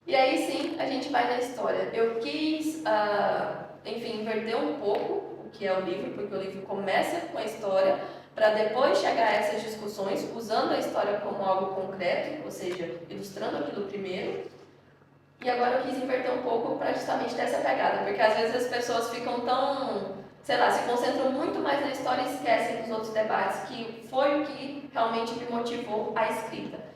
E aí sim, a gente vai na história. Eu quis, enfim, inverter um pouco o que é o livro, porque o livro começa com a história, para depois chegar a essas discussões, usando a história como algo concreto, ou seja, ilustrando aquilo primeiro. E agora eu quis inverter um pouco para justamente ter essa pegada, porque às vezes as pessoas ficam tão, sei lá, se concentram muito mais na história e esquecem dos outros debates, que foi o que realmente me motivou à escrita.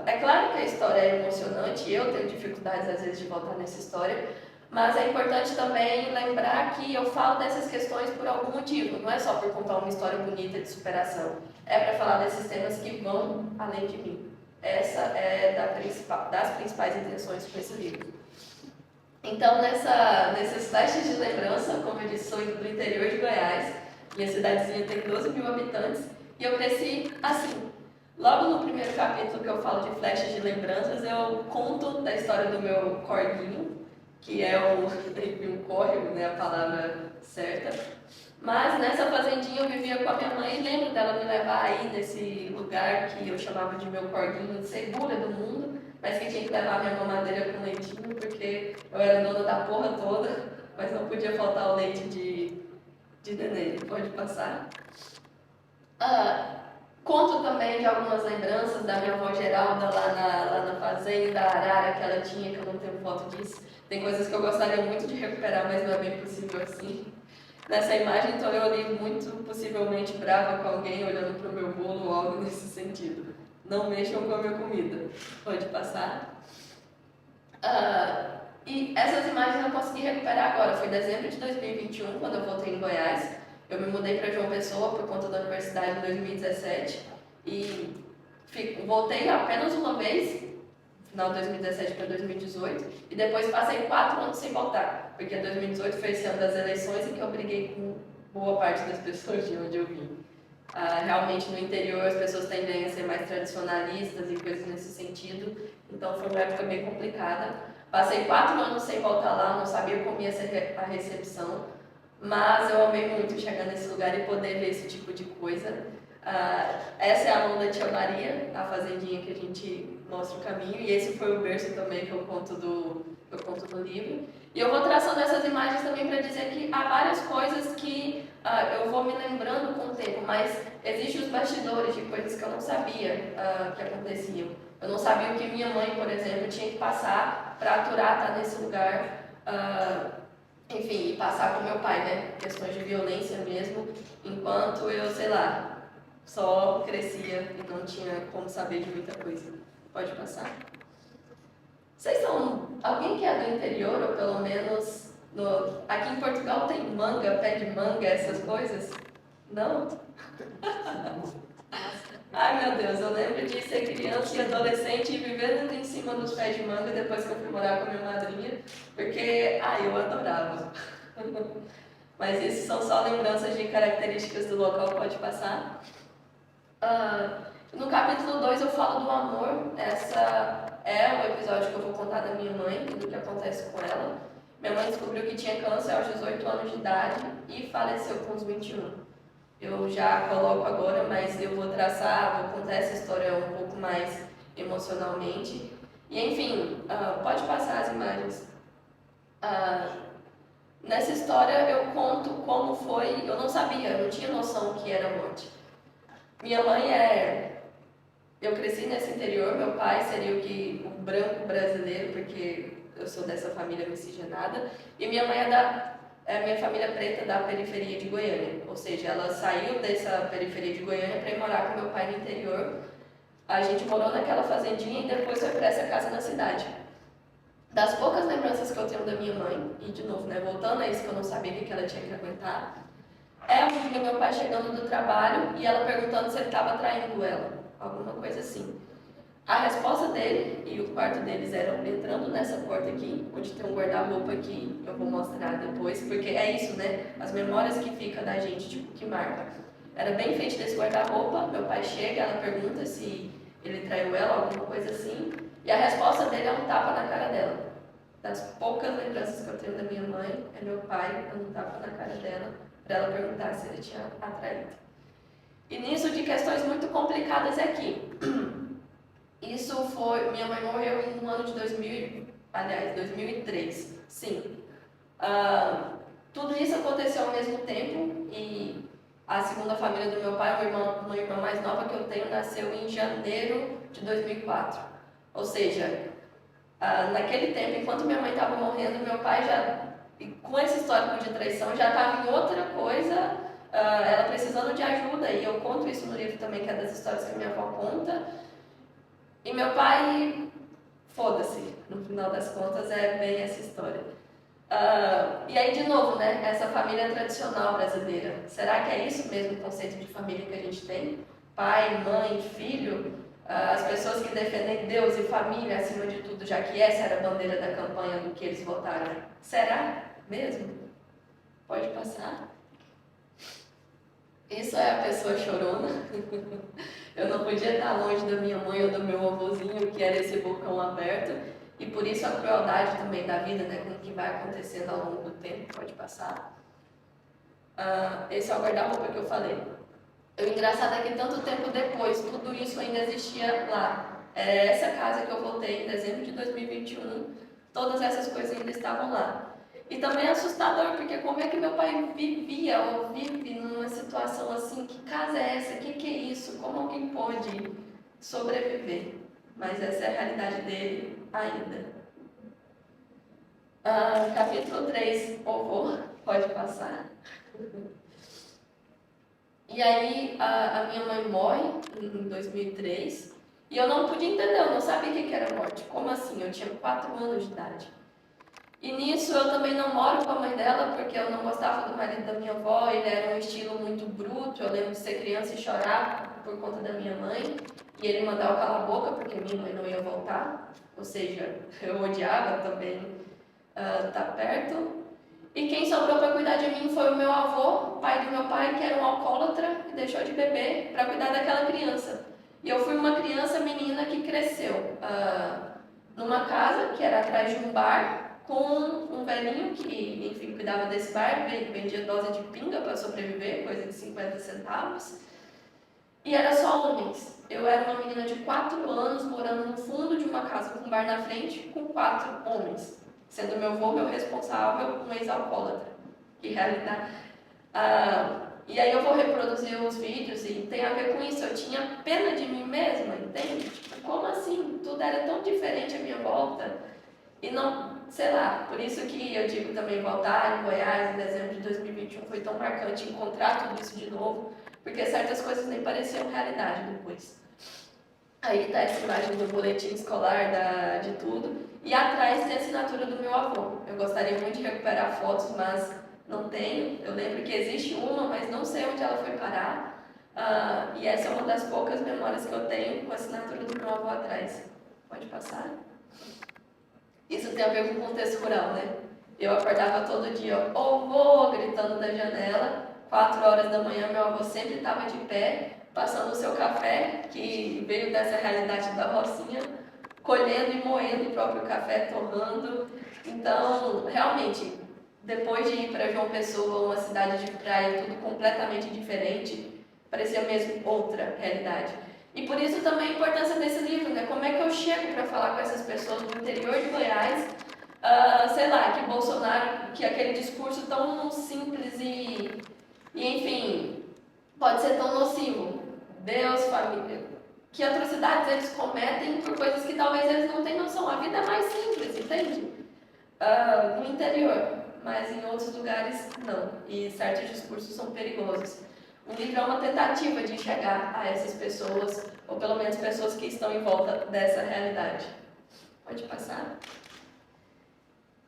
É claro que a história é emocionante, eu tenho dificuldades às vezes de voltar nessa história, mas é importante também lembrar que eu falo dessas questões por algum motivo, não é só por contar uma história bonita de superação, é para falar desses temas que vão além de mim. Essa é das principais intenções com esse livro. Então, nesses flashes de lembrança, como eu disse, sou do interior de Goiás, minha cidadezinha tem 12 mil habitantes, e eu cresci assim. Logo no primeiro capítulo que eu falo de flashes de lembranças, eu conto da história do meu corguinho, que é um córrego, né, a palavra certa. Mas nessa fazendinha eu vivia com a minha mãe e lembro dela me levar aí nesse lugar que eu chamava de meu corguinho segura do mundo, mas que tinha que levar minha mamadeira com leitinho, porque eu era dona da porra toda, mas não podia faltar o leite de neném. Pode passar. Conto também de algumas lembranças da minha avó Geralda lá na fazenda, a arara que ela tinha, que eu não tenho foto disso. Tem coisas que eu gostaria muito de recuperar, mas não é bem possível assim. Nessa imagem estou eu ali muito possivelmente brava com alguém olhando para o meu bolo ou algo nesse sentido. Não mexam com a minha comida. Pode passar. E essas imagens eu consegui recuperar agora. Foi dezembro de 2021, quando eu voltei em Goiás. Eu me mudei para João Pessoa por conta da universidade em 2017 e voltei apenas uma vez, final de 2017 para 2018, e depois passei 4 anos sem voltar, porque 2018 foi esse ano das eleições em que eu briguei com boa parte das pessoas de onde eu vim. Realmente no interior as pessoas tendem a ser mais tradicionalistas e coisas nesse sentido, então foi uma época bem complicada. Passei 4 anos sem voltar lá, não sabia como ia ser a recepção, mas eu amei muito chegar nesse lugar e poder ver esse tipo de coisa. Essa é a mão da tia Maria, a fazendinha que a gente mostra o caminho, e esse foi o berço também que eu conto no livro. E eu vou traçando essas imagens também para dizer que há várias coisas que eu vou me lembrando com o tempo, mas existem os bastidores de coisas que eu não sabia que aconteciam. Eu não sabia o que minha mãe, por exemplo, tinha que passar para aturar estar nesse lugar. Enfim, e passar com meu pai, né? Questões de violência mesmo, enquanto eu, sei lá, só crescia e não tinha como saber de muita coisa. Pode passar. Vocês são alguém que é do interior, ou pelo menos aqui em Portugal tem manga, pé de manga, essas coisas? Não? Ai meu Deus, eu lembro de ser criança e adolescente e vivendo em cima dos pés de manga depois que eu fui morar com a minha madrinha, porque eu adorava. Mas isso são só lembranças de características do local, pode passar. No capítulo 2 eu falo do amor. Essa é o episódio que eu vou contar da minha mãe e do que acontece com ela. Minha mãe descobriu que tinha câncer aos 18 anos de idade e faleceu com os 21. Eu já coloco agora, mas eu vou contar essa história um pouco mais emocionalmente. E enfim, pode passar as imagens. Nessa história eu conto como foi, eu não sabia, eu não tinha noção que era morte. Minha mãe eu cresci nesse interior, meu pai seria o branco brasileiro, porque eu sou dessa família miscigenada, e minha mãe é a minha família preta da periferia de Goiânia, ou seja, ela saiu dessa periferia de Goiânia para ir morar com meu pai no interior. A gente morou naquela fazendinha e depois foi para essa casa na cidade. Das poucas lembranças que eu tenho da minha mãe, e de novo, né, voltando a isso que eu não sabia o que ela tinha que aguentar, um dia meu pai chegando do trabalho e ela perguntando se ele estava traindo ela, alguma coisa assim. A resposta dele e o quarto deles eram entrando nessa porta aqui, onde tem um guarda-roupa que eu vou mostrar depois, porque é isso, né? As memórias que ficam da gente, tipo, que marca. Era bem feito desse guarda-roupa, meu pai chega, ela pergunta se ele traiu ela, alguma coisa assim, e a resposta dele é um tapa na cara dela. Das poucas lembranças que eu tenho da minha mãe, é meu pai dando um tapa na cara dela, para ela perguntar se ele tinha atraído. E nisso de questões muito complicadas aqui. Isso minha mãe morreu no ano de 2003. Sim. Tudo isso aconteceu ao mesmo tempo e a segunda família do meu pai, uma irmã mais nova que eu tenho, nasceu em janeiro de 2004. Ou seja, naquele tempo, enquanto minha mãe estava morrendo, meu pai já, com esse histórico de traição, já estava em outra coisa, ela precisando de ajuda, e eu conto isso no livro também, que é das histórias que a minha avó conta. E meu pai, foda-se, no final das contas é bem essa história. E aí, de novo, né, essa família tradicional brasileira, será que é isso mesmo o conceito de família que a gente tem? Pai, mãe, filho? As pessoas que defendem Deus e família acima de tudo, já que essa era a bandeira da campanha do que eles votaram. Será mesmo? Pode passar. Isso é a pessoa chorona. Eu não podia estar longe da minha mãe ou do meu avôzinho, que era esse bocão aberto. E por isso a crueldade também da vida, né, com o que vai acontecendo ao longo do tempo. Pode passar. Esse é o guarda-roupa que eu falei. O engraçado é que tanto tempo depois, tudo isso ainda existia lá. Essa casa que eu voltei em dezembro de 2021, todas essas coisas ainda estavam lá. E também é assustador, porque como é que meu pai vivia ou vive numa situação assim? Que casa é essa? Que é isso? Como alguém pode sobreviver? Mas essa é a realidade dele ainda. Capítulo 3, horror, pode passar. E aí a minha mãe morre em 2003 e eu não podia entender, eu não sabia o que era morte. Como assim? Eu tinha 4 anos de idade. E nisso eu também não moro com a mãe dela porque eu não gostava do marido da minha avó, ele era um estilo muito bruto, eu lembro de ser criança e chorar por conta da minha mãe e ele mandava eu calar a boca porque minha mãe não ia voltar, ou seja, eu odiava também estar perto. E quem sobrou para cuidar de mim foi o meu avô, pai do meu pai, que era um alcoólatra e deixou de beber para cuidar daquela criança. E eu fui uma criança menina que cresceu numa casa que era atrás de um bar, com um velhinho que, enfim, cuidava desse bar, vendia dose de pinga para sobreviver, coisa de 50 centavos. E era só homens. Eu era uma menina de 4 anos morando no fundo de uma casa com um bar na frente, com 4 homens. Sendo meu avô meu responsável, um ex-alcoólatra. Que realidade. E aí eu vou reproduzir os vídeos e tem a ver com isso. Eu tinha pena de mim mesma, entende? Tipo, como assim? Tudo era tão diferente à minha volta. E não, sei lá, por isso que eu digo também voltar em Goiás em dezembro de 2021 foi tão marcante encontrar tudo isso de novo, porque certas coisas nem pareciam realidade depois. Aí tá essa imagem do boletim escolar de tudo. E atrás tem a assinatura do meu avô. Eu gostaria muito de recuperar fotos, mas não tenho. Eu lembro que existe uma, mas não sei onde ela foi parar. E essa é uma das poucas memórias que eu tenho com a assinatura do meu avô atrás. Pode passar? Isso tem a ver com o contexto rural, né? Eu acordava todo dia, ô vô, gritando da janela. 4 horas da manhã, meu avô sempre estava de pé, passando o seu café, que veio dessa realidade da rocinha, colhendo e moendo o próprio café, torrando. Então, realmente, depois de ir para João Pessoa, uma cidade de praia, tudo completamente diferente, parecia mesmo outra realidade. E por isso também a importância desse livro, né? Como é que eu chego para falar com essas pessoas do interior de Goiás, sei lá, que Bolsonaro, que aquele discurso tão simples e enfim, pode ser tão nocivo. Deus, família, que atrocidades eles cometem por coisas que talvez eles não tenham noção. A vida é mais simples, entende? No interior, mas em outros lugares não. E certos discursos são perigosos. O livro é uma tentativa de chegar a essas pessoas, ou pelo menos pessoas que estão em volta dessa realidade. Pode passar?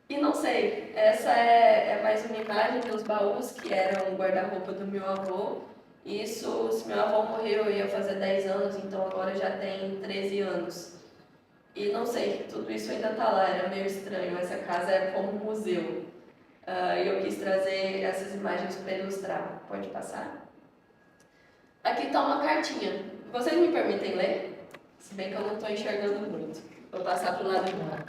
E não sei, essa é mais uma imagem dos baús que eram o guarda-roupa do meu avô. Isso, se meu avô morreu, eu ia fazer 10 anos, então agora já tem 13 anos. E não sei, tudo isso ainda está lá, era meio estranho. Essa casa é como um museu. E eu quis trazer essas imagens para ilustrar. Pode passar? Aqui está uma cartinha. Vocês me permitem ler? Se bem que eu não estou enxergando muito. Vou passar para o lado de lá.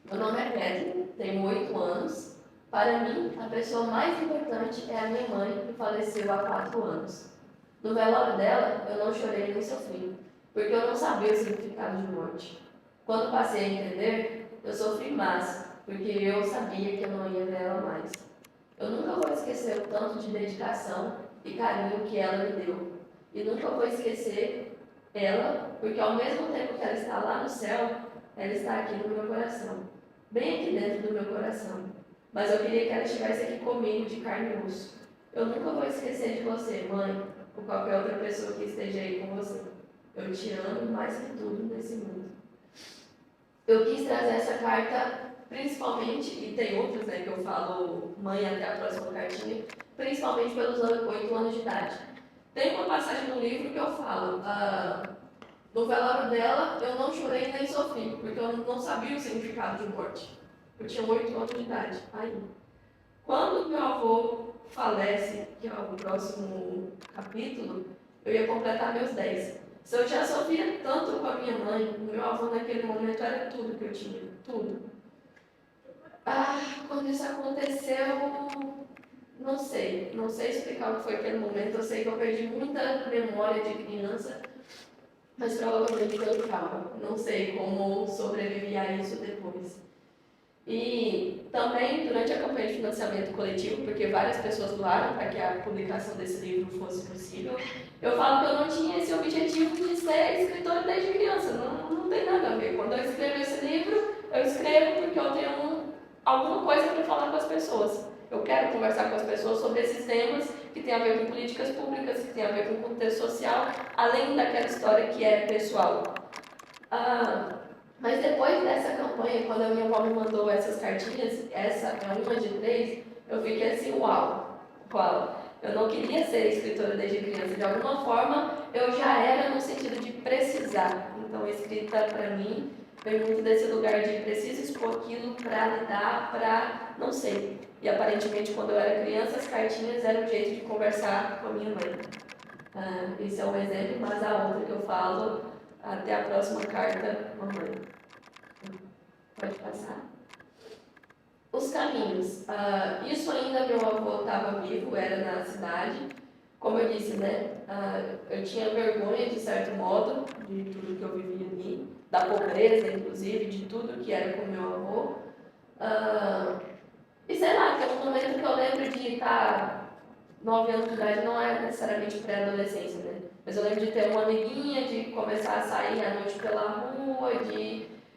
Meu nome é Kathleen, tenho 8 anos. Para mim, a pessoa mais importante é a minha mãe, que faleceu há 4 anos. No velório dela, eu não chorei nem sofri. porque eu não sabia o significado de morte. Quando passei a entender, eu sofri mais, porque eu sabia que eu não ia ver ela mais. Eu nunca vou esquecer o tanto de dedicação e carinho que ela me deu. E nunca vou esquecer ela, porque ao mesmo tempo que ela está lá no céu, ela está aqui no meu coração, bem aqui dentro do meu coração. Mas eu queria que ela estivesse aqui comigo, de carne e osso. Eu nunca vou esquecer de você, mãe, ou qualquer outra pessoa que esteja aí com você. Eu te amo mais que tudo nesse mundo. Eu quis trazer essa carta principalmente, e tem outras, né, que eu falo mãe até a próxima cartinha, principalmente pelos 8 anos de idade. Tem uma passagem no livro que eu falo, no velório dela eu não chorei nem sofri, porque eu não sabia o significado de morte. Eu tinha 8 anos de idade. Aí, quando meu avô falece, que é o próximo capítulo, eu ia completar meus 10. Se eu já sofria tanto com a minha mãe, o meu avô naquele momento era tudo que eu tinha, tudo. Quando isso aconteceu, não sei explicar o que foi aquele momento. Eu sei que eu perdi muita memória de criança, mas provavelmente pelo trauma. Não sei como sobreviver a isso depois. E também durante a campanha de financiamento coletivo, porque várias pessoas doaram para que a publicação desse livro fosse possível, eu falo que eu não tinha esse objetivo de ser escritora desde criança, não tem nada a ver. Quando eu escrevo esse livro, eu escrevo porque eu tenho alguma coisa para falar com as pessoas. Eu quero conversar com as pessoas sobre esses temas que tem a ver com políticas públicas, que tem a ver com contexto social, além daquela história que é pessoal. Mas depois dessa campanha, quando a minha avó me mandou essas cartinhas, essa é uma de 3, eu fiquei assim, uau. Eu não queria ser escritora desde criança. De alguma forma, eu já era no sentido de precisar. Então, a escrita, para mim, vem muito desse lugar de preciso expor aquilo para lidar, para não sei. E, aparentemente, quando eu era criança, as cartinhas eram um jeito de conversar com a minha mãe. Isso é um exemplo, mas a outra que eu falo, até a próxima carta, mamãe. Pode passar. Os caminhos. Isso ainda meu avô estava vivo, era na cidade. Como eu disse, né? Eu tinha vergonha, de certo modo, de tudo que eu vivia ali, da pobreza, inclusive, de tudo que era com meu avô. E sei lá, tem um momento que eu lembro de estar 9 anos de idade, não é necessariamente pré-adolescência, né? Mas eu lembro de ter uma amiguinha, de começar a sair à noite pela rua,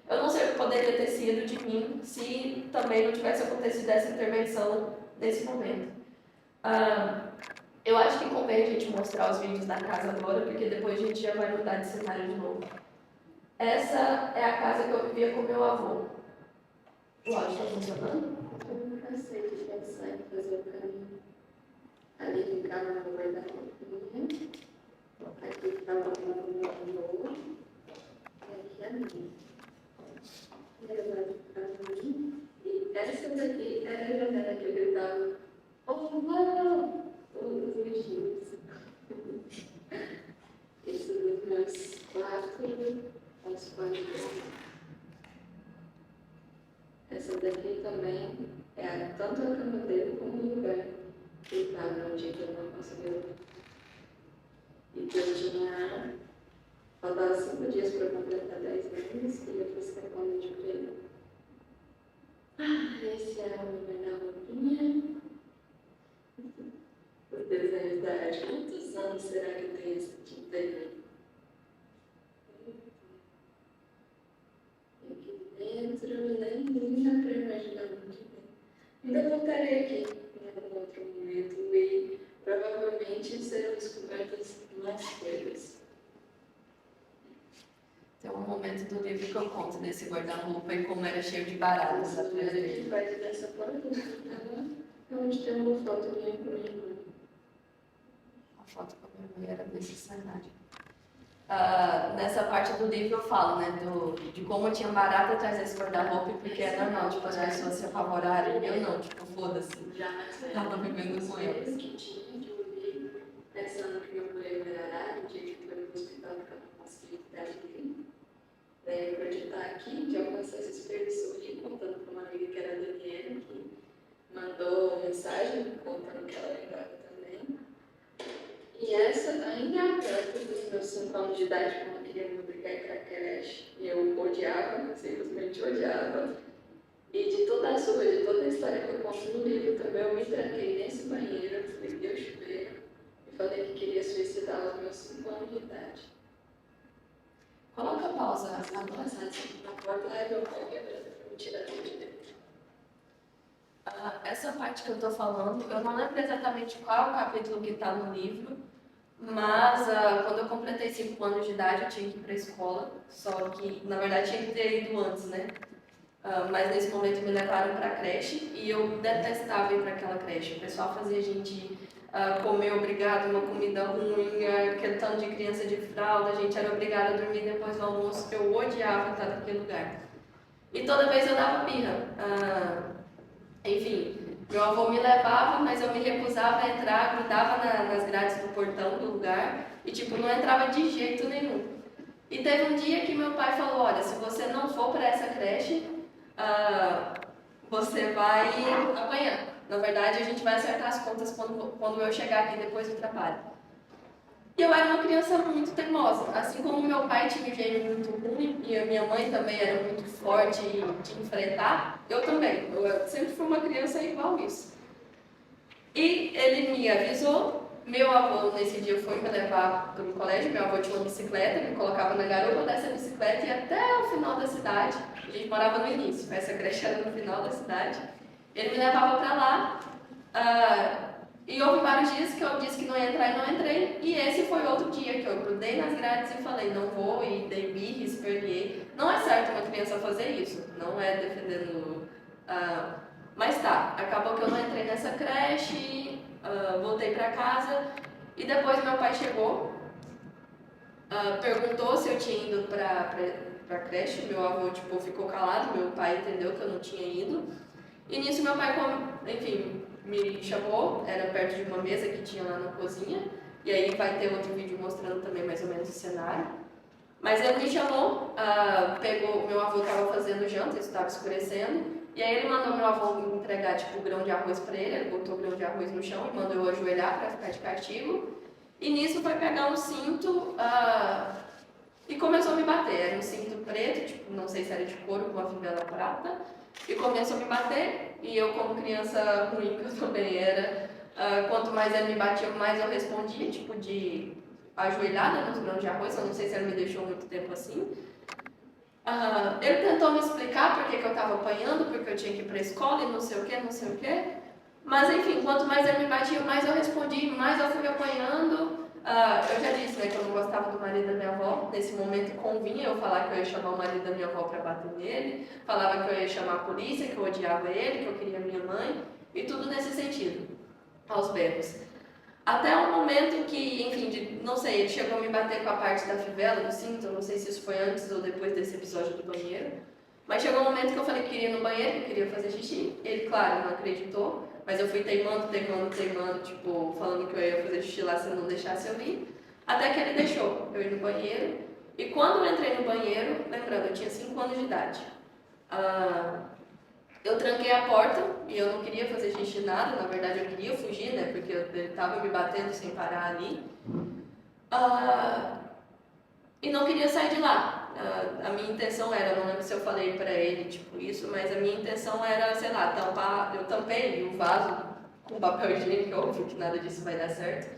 eu não sei o que poderia ter sido de mim se também não tivesse acontecido essa intervenção nesse momento. Eu acho que convém a gente mostrar os vídeos da casa agora, porque depois a gente já vai mudar de cenário de novo. Essa é a casa que eu vivia com meu avô. O áudio está funcionando? Eu não cansei de pensar em fazer o caminho. Ali ficava no guarda-roupinha, aqui ficava o meu avô, e aqui a minha. E levava para mim, e essa daqui era a janela que eu gritava, oh não! Todos os dias. Isso dos meus 4 aos 4 anos. Essa daqui também era tanto a cama dele como o lugar que ele estava no dia que eu não conseguia dormir. E que eu tinha. Faltava 5 dias para completar 10 anos e eu fiz convite para ele. Esse era o meu guarda-roupinha. Os desenhos da arte. Quantos anos será que eu tenho esse tinta aí? E aqui dentro, nem dá para imaginar muito bem. Ainda voltarei aqui em algum outro momento e provavelmente serão descobertas mais coisas. Tem um momento do livro que eu conto desse guarda-roupa e como era cheio de baratas atrás dele. Vai dessa porta, onde tem uma foto minha com minha irmã. A foto com a minha mãe era desse cenário. Nessa parte do livro eu falo, né, de como eu tinha barata atrás desse guarda-roupa, porque é normal, tipo, as pessoas se apavorarem, eu não, tipo, foda-se. Já mais velha. Tava vivendo com eles. Que tinha de ouvir, pensando que meu pai ia melhorar, no dia que foi no hospital que eu não consegui ficar ali. Daí eu acreditar aqui, que eu comecei a se desperdiçar contando para uma amiga que era a Daniela, que mandou mensagem contando que ela lembrava também. E essa ainda perto dos meus 5 anos de idade, quando eu queria me obrigar a ir para a creche, e eu odiava, simplesmente odiava. E de toda a surra, de toda a história que eu conto no livro também, eu me tranquei nesse banheiro, liguei o chuveiro e falei que queria suicidar aos meus 5 anos de idade. Coloca pausa. Na porta, lá meu pai quebrando para me tirar de dentro. Essa parte que eu tô falando, eu não lembro exatamente qual é o capítulo que tá no livro, mas quando eu completei 5 anos de idade eu tinha que ir pra escola, só que na verdade tinha que ter ido antes, né? Mas nesse momento me levaram para a creche e eu detestava ir para aquela creche. O pessoal fazia a gente comer obrigado uma comida ruim, aquele tanto de criança de fralda, a gente era obrigado a dormir depois do almoço. Eu odiava estar naquele lugar. E toda vez eu dava birra. Enfim, meu avô me levava, mas eu me recusava a entrar, grudava nas grades do portão do lugar e tipo, não entrava de jeito nenhum. E teve um dia que meu pai falou, olha, se você não for para essa creche, você vai apanhar. Na verdade, a gente vai acertar as contas quando eu chegar aqui depois do trabalho. E eu era uma criança muito teimosa. Assim como meu pai tinha um gênio muito ruim e a minha mãe também era muito forte de enfrentar, eu também. Eu sempre fui uma criança igual isso. E ele me avisou. Meu avô, nesse dia, foi me levar para o colégio. Meu avô tinha uma bicicleta, me colocava na garupa dessa bicicleta e ia até o final da cidade. A gente morava no início, essa creche era no final da cidade. Ele me levava para lá. E houve vários dias que eu disse que não ia entrar e não entrei. E esse foi outro dia que eu grudei nas grades e falei, não vou, e dei birra, esperneei. Não é certo uma criança fazer isso, não é defendendo... mas tá, acabou que eu não entrei nessa creche, voltei para casa e depois meu pai chegou, perguntou se eu tinha ido para creche. Meu avô tipo, ficou calado, meu pai entendeu que eu não tinha ido. E nisso meu pai, enfim, me chamou, era perto de uma mesa que tinha lá na cozinha, e aí vai ter outro vídeo mostrando também mais ou menos o cenário. Mas ele me chamou, pegou, meu avô estava fazendo janta, isso estava escurecendo, e aí ele mandou meu avô entregar tipo grão de arroz para ele botou o grão de arroz no chão e mandou eu ajoelhar para ficar de castigo. E nisso foi pegar um cinto e começou a me bater. Era um cinto preto, tipo, não sei se era de couro com uma fivela prata, e começou a me bater. E eu, como criança ruim que eu também era, quanto mais ele me batia, mais eu respondia, tipo de ajoelhada nos grãos de arroz. Eu não sei se ele me deixou muito tempo assim. Ele tentou me explicar por que eu estava apanhando, porque eu tinha que ir para a escola e não sei o que, não sei o que. Mas enfim, quanto mais ele me batia, mais eu respondi, mais eu fui apanhando. Eu já disse, né, que eu não gostava do marido da minha avó. Nesse momento convinha eu falar que eu ia chamar o marido da minha avó para bater nele. Falava que eu ia chamar a polícia, que eu odiava ele, que eu queria minha mãe. E tudo nesse sentido, aos berros. Até um momento que, enfim, não sei, ele chegou a me bater com a parte da fivela, do cinto, não sei se isso foi antes ou depois desse episódio do banheiro. Mas chegou um momento que eu falei que queria ir no banheiro, que eu queria fazer xixi. Ele, claro, não acreditou, mas eu fui teimando, tipo, falando que eu ia fazer xixi lá se ele não deixasse eu ir. Até que ele deixou eu ir no banheiro. E quando eu entrei no banheiro, lembrando, eu tinha 5 anos de idade. Eu tranquei a porta e eu não queria fazer xixi nada, na verdade eu queria fugir, né, porque ele estava me batendo sem parar ali. E não queria sair de lá. A minha intenção era, não lembro se eu falei pra ele, tipo, isso, mas a minha intenção era, sei lá, tampar, eu tampei o vaso com papel higiênico, óbvio que nada disso vai dar certo.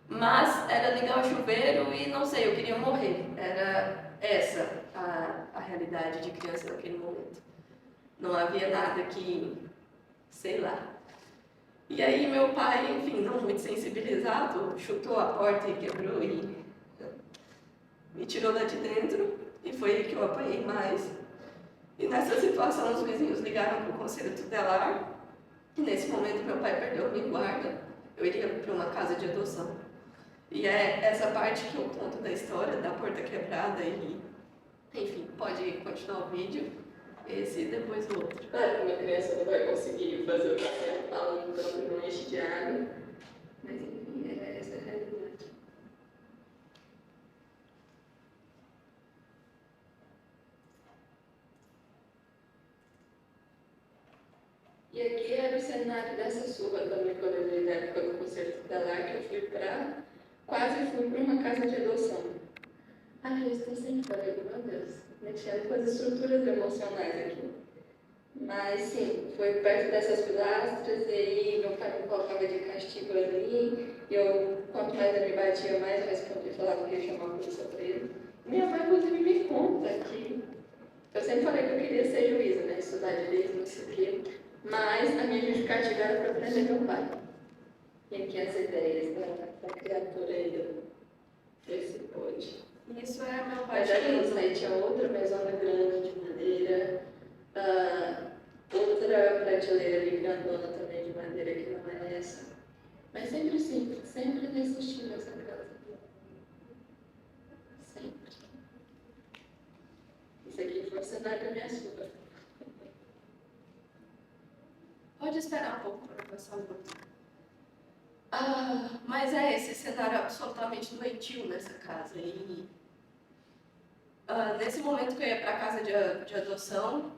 Mas era ligar o chuveiro e, não sei, eu queria morrer. Era essa a realidade de criança naquele momento. Não havia nada que, sei lá. E aí meu pai, enfim, não muito sensibilizado, chutou a porta e quebrou e me tirou lá de dentro. E foi aí que eu apanhei mais. E nessa situação os vizinhos ligaram para o conselho tutelar. E nesse momento meu pai perdeu a minha guarda. Eu iria para uma casa de adoção. E é essa parte que eu conto da história da porta quebrada e, enfim, pode continuar o vídeo. Esse e depois o outro. Claro que uma criança não vai conseguir fazer o que ela fala num enche de água, mas enfim, essa é a realidade. E aqui era o cenário dessa surra também, quando eu vi na época do conselho tutelar, que eu fui para quase fui para uma casa de adoção. Ai, eu estou sem fôlego, meu Deus. Mexendo com as estruturas emocionais aqui. Mas sim, foi perto dessas pilastras, e aí meu pai me colocava de castigo ali, e eu, quanto mais ele me batia, mais eu respondia, falava que ia chamar a polícia para ele. Minha mãe, inclusive, me conta que eu sempre falei que eu queria ser juíza, né? Estudar direito, não sei o quê. Mas a minha justificativa era para prender meu pai. Quem tinha essa ideia da criatura aí desse pode. Isso é meu pai. Mas aqui no site tinha outra mesona grande de madeira, outra prateleira ali grandona também de madeira que não é essa. Mas sempre sim, sempre nesse estilo essa casa. Sempre. Isso aqui foi o cenário da minha sogra. Pode esperar um pouco para passar o outro. Mas esse cenário absolutamente doentio nessa casa. E nesse momento que eu ia para a casa de adoção,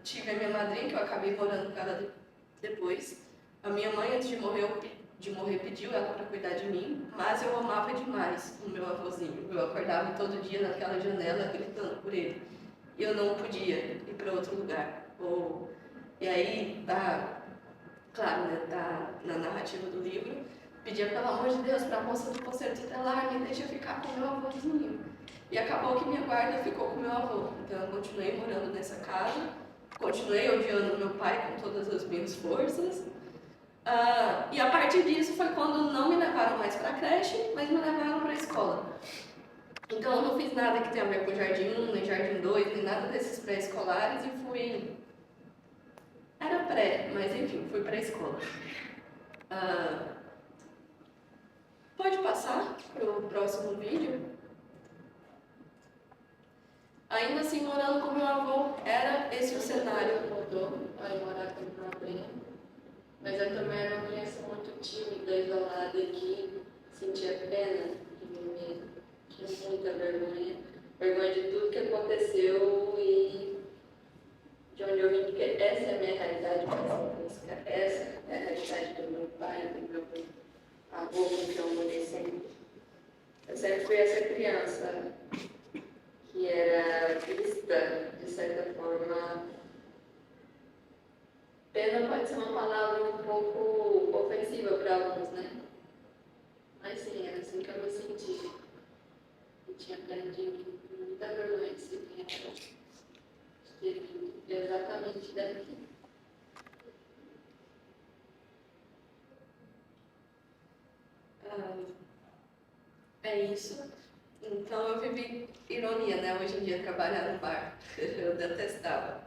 tive a minha madrinha, que eu acabei morando com ela depois. A minha mãe, antes de morrer, pediu ela para cuidar de mim, mas eu amava demais o meu avôzinho. Eu acordava todo dia naquela janela gritando por ele. E eu não podia ir para outro lugar. E aí, claro, né, na narrativa do livro, pedia pelo amor de Deus para a moça do conselho tutelar, me deixa ficar com o meu avôzinho. E acabou que minha guarda ficou com o meu avô. Então eu continuei morando nessa casa, continuei odiando meu pai com todas as minhas forças. E a partir disso foi quando não me levaram mais para a creche, mas me levaram para a escola. Então eu não fiz nada que tenha a ver com Jardim 1, nem Jardim 2, nem nada desses pré-escolares e fui... Era pré, mas enfim, fui para a escola. Pode passar para o próximo vídeo? Ainda assim, morando com meu avô, era esse o cenário. Mudou para ir morar com a minha madrinha. Mas eu também era uma criança muito tímida, isolada, que sentia pena de mim mesma. Tinha muita vergonha. Vergonha de tudo que aconteceu e de onde eu vim, porque essa é a minha realidade música. Essa é a realidade do meu pai, do meu avô com quem eu morei sempre. Eu sempre fui essa criança que era vista, de certa forma. Pena pode ser uma palavra um pouco ofensiva para alguns, né? Mas sim, era assim que eu me senti. Eu tinha aprendido muita vergonha de ser criança. Exatamente daqui. É isso. Então eu vivi ironia, né? Hoje em dia trabalhar no bar. Eu detestava.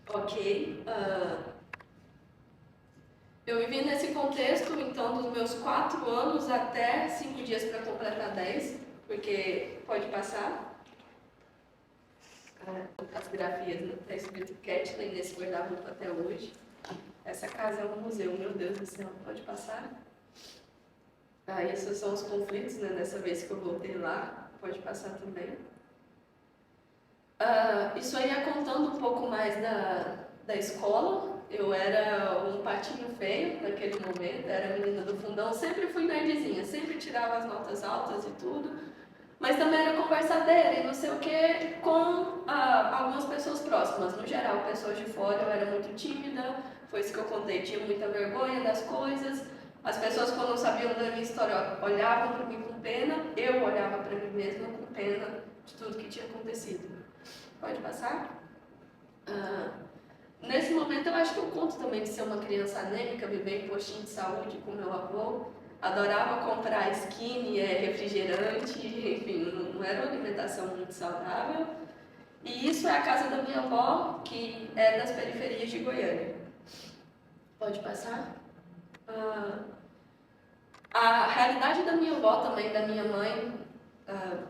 Ok. Eu vivi nesse contexto, então, dos meus 4 anos até 5 dias para completar 10, porque pode passar. As grafias, né? Está escrito Kathleen nesse guarda-roupa até hoje. Essa casa é um museu, meu Deus do céu, pode passar? Esses são os conflitos, né? Dessa vez que eu voltei lá, pode passar também. Isso aí é contando um pouco mais da escola. Eu era um patinho feio naquele momento, era a menina do fundão, sempre fui nerdzinha, sempre tirava as notas altas e tudo, mas também era conversadeira e não sei o que com algumas pessoas próximas. No geral, pessoas de fora, eu era muito tímida, foi isso que eu contei, tinha muita vergonha das coisas. As pessoas, quando não sabiam da minha história, olhavam para mim com pena, eu olhava para mim mesma com pena de tudo que tinha acontecido. Pode passar? Nesse momento, eu acho que eu conto também de ser uma criança anêmica, viver em postinho de saúde com meu avô. Adorava comprar skinny, refrigerante, enfim, não era uma alimentação muito saudável. E isso é a casa da minha avó, que é das periferias de Goiânia. Pode passar? A realidade da minha avó também, da minha mãe,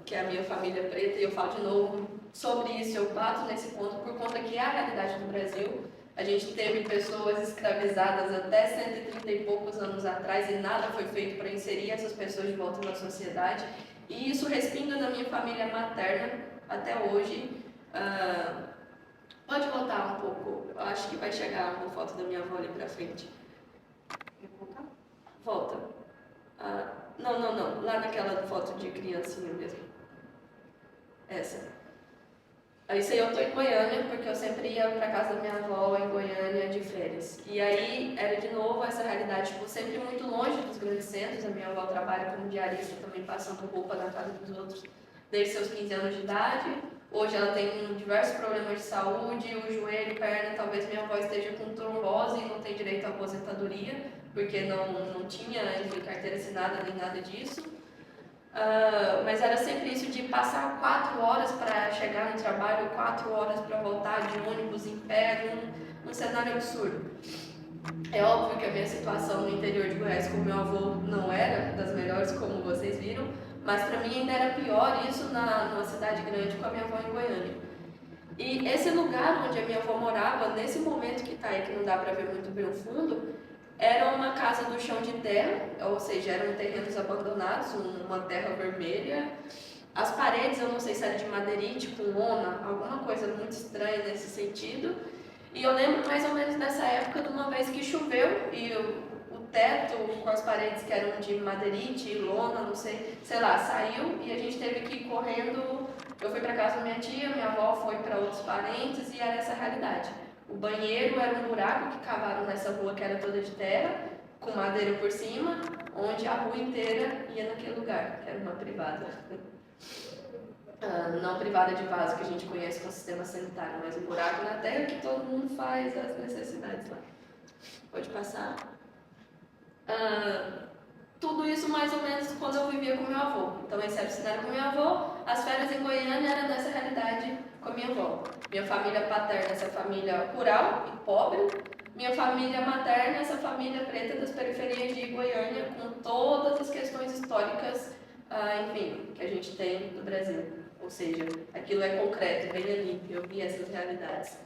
que é a minha família preta, e eu falo de novo sobre isso, eu bato nesse ponto por conta que é a realidade do Brasil. A gente teve pessoas escravizadas até 130 e poucos anos atrás e nada foi feito para inserir essas pessoas de volta na sociedade. E isso respinga na minha família materna até hoje. Pode voltar um pouco, eu acho que vai chegar uma foto da minha avó ali para frente. Quer voltar? Volta. Não. Lá naquela foto de criancinha mesmo. Essa. Isso aí eu tô em Goiânia, porque eu sempre ia pra casa da minha avó em Goiânia de férias. E aí era de novo essa realidade, tipo, sempre muito longe dos grandes centros. A minha avó trabalha como diarista também, passando roupa na casa dos outros desde seus 15 anos de idade. Hoje ela tem diversos problemas de saúde, o joelho, perna, talvez minha avó esteja com trombose e não tem direito à aposentadoria, porque não tinha, enfim, carteira assinada nem nada disso. Mas era sempre isso de passar 4 horas para chegar no trabalho, 4 horas para voltar de ônibus em pé, num cenário absurdo. É óbvio que a minha situação no interior de Goiás com meu avô não era das melhores, como vocês viram, mas para mim ainda era pior isso numa cidade grande com a minha avó em Goiânia. E esse lugar onde a minha avó morava, nesse momento que está aí, que não dá para ver muito bem o fundo, era uma casa do chão de terra, ou seja, eram terrenos abandonados, uma terra vermelha. As paredes, eu não sei se era de madeirite com lona, alguma coisa muito estranha nesse sentido. E eu lembro mais ou menos dessa época de uma vez que choveu e o teto com as paredes que eram de madeirite, lona, não sei lá, saiu e a gente teve que ir correndo. Eu fui para casa da minha tia, minha avó foi para outros parentes e era essa a realidade. O banheiro era um buraco que cavaram nessa rua que era toda de terra, com madeira por cima, onde a rua inteira ia naquele lugar, que era uma privada. Não privada de vaso que a gente conhece com o sistema sanitário, mas um buraco na terra que todo mundo faz as necessidades lá. Pode passar. Tudo isso mais ou menos quando eu vivia com meu avô. Então esse era o cenário com meu avô, as férias em Goiânia eram nessa realidade com a minha avó. Minha família paterna, essa família rural e pobre. Minha família materna, essa família preta das periferias de Goiânia, com todas as questões históricas, enfim, que a gente tem no Brasil. Ou seja, aquilo é concreto, bem ali, eu vi essas realidades.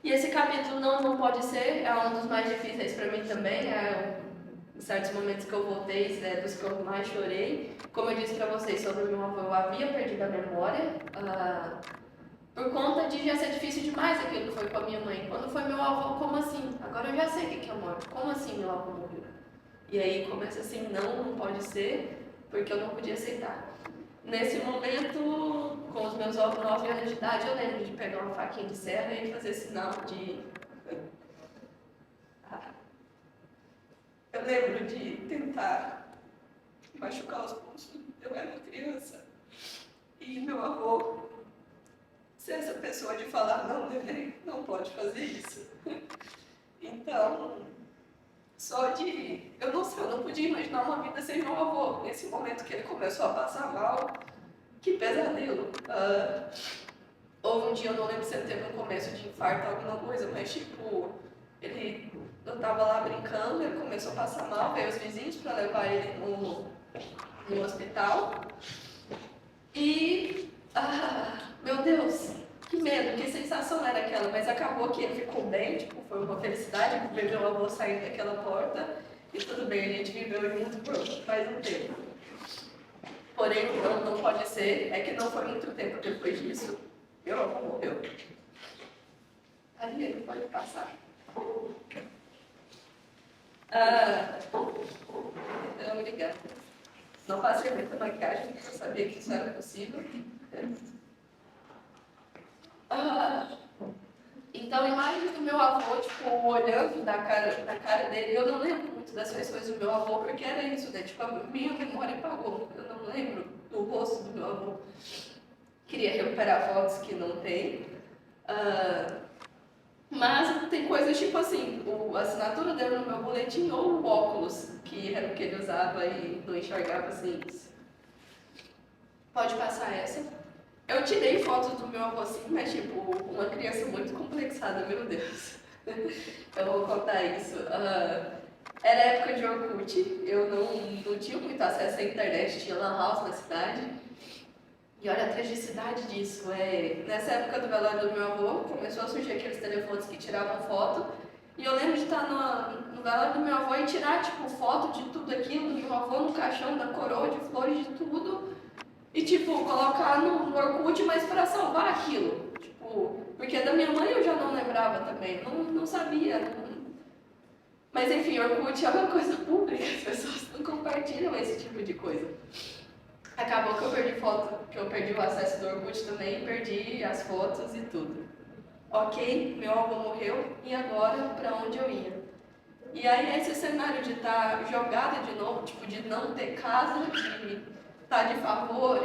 E esse capítulo não pode ser, é um dos mais difíceis para mim também, em certos momentos que eu voltei, dos que eu mais chorei. Como eu disse para vocês sobre o meu avô, eu havia perdido a memória, por conta de já ser difícil demais aquilo que foi com a minha mãe. Quando foi meu avô, como assim? Agora eu já sei o que é morte. Como assim meu avô morreu? E aí começa assim, não pode ser, porque eu não podia aceitar. Nesse momento, com os meus 9 anos de idade, eu lembro de pegar uma faquinha de serra e fazer sinal de... Eu lembro de tentar machucar os pulsos. Eu era uma criança. E meu avô ser essa pessoa de falar, não, neném, não pode fazer isso. Então, eu não podia imaginar uma vida sem meu avô. Nesse momento que ele começou a passar mal, que pesadelo. Houve um dia, eu não lembro se ele teve um começo de infarto, alguma coisa, mas tipo, eu tava lá brincando, ele começou a passar mal, veio os vizinhos para levar ele no hospital. E, meu Deus, que medo, que sensação era aquela, mas acabou que ele ficou bem, tipo, foi uma felicidade ver meu avô sair daquela porta e tudo bem, a gente viveu junto por mais um tempo. Porém, não pode ser, é que não foi muito tempo depois disso, meu avô morreu. Ali ele pode passar. Obrigada. Não passei muita maquiagem, porque eu sabia que isso era possível. Então, imagens do meu avô, tipo, olhando na cara dele, eu não lembro muito das feições do meu avô, porque era isso, né? Tipo, a minha memória apagou. Eu não lembro do rosto do meu avô. Queria recuperar fotos que não tem. Mas tem coisas tipo assim, a assinatura dele no meu boletim ou o óculos, que era o que ele usava e não enxergava assim isso. Pode passar essa. Eu tirei fotos do meu avô assim, mas tipo, uma criança muito complexada, meu Deus. Eu vou contar isso. Era época de Orkut, eu não tinha muito acesso à internet, tinha lan house na cidade. E olha a tragicidade disso, nessa época do velório do meu avô, começou a surgir aqueles telefones que tiravam foto, e eu lembro de estar no velório do meu avô e tirar, tipo, foto de tudo aquilo, do meu avô no caixão, da coroa, de flores, de tudo, e, tipo, colocar no Orkut, mas para salvar aquilo, tipo, porque da minha mãe eu já não lembrava também, não sabia, Mas enfim, Orkut é uma coisa pública, as pessoas não compartilham esse tipo de coisa. Acabou que eu perdi foto, que eu perdi o acesso do Orkut também, perdi as fotos e tudo. Ok, meu avô morreu, e agora para onde eu ia? E aí esse cenário de estar jogada de novo, tipo, de não ter casa, de estar de favor,